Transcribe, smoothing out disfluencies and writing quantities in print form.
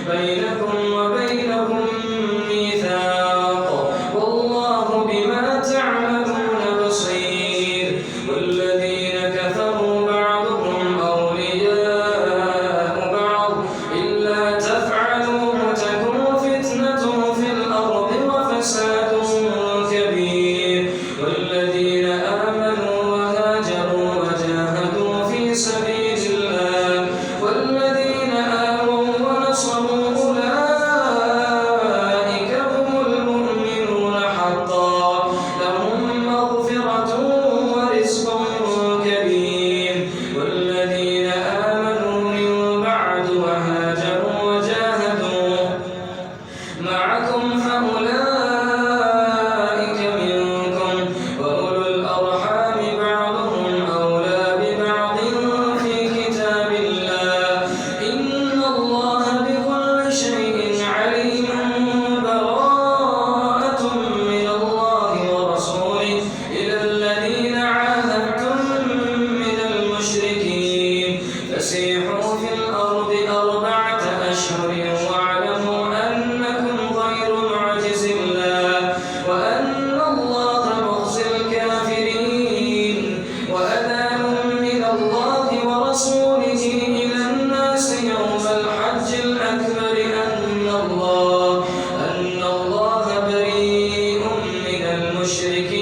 بينكم وبينهم ميثاق والله بما تعملون بصير والذين كفروا بعضهم أولياء بعض إلا تفعلوه تكن فتنة في الأرض وفساد كبير والذين آمنوا وهاجروا وجاهدوا في سبيل الله والذين آووا ونصروا أولئك هم المؤمنون حقا لهم مغفرة ورزق كبير والذين آمنوا من بعد وهاجروا وجاهدوا معكم فأولئك منكم وأولو الأرحام بعضهم أولى ببعض في كتاب الله إن الله بكل شيء عليم براءة من الله ورسوله إلى الذين عاهدتم من المشركين فسيحوا في الأرض 4 أشهر واعلموا أنكم غير معجز الله وأن الله مخزي الكافرين وأذان من الله ورسوله إلى الناس يوم الحج الأكبر أن الله بريء من المشركين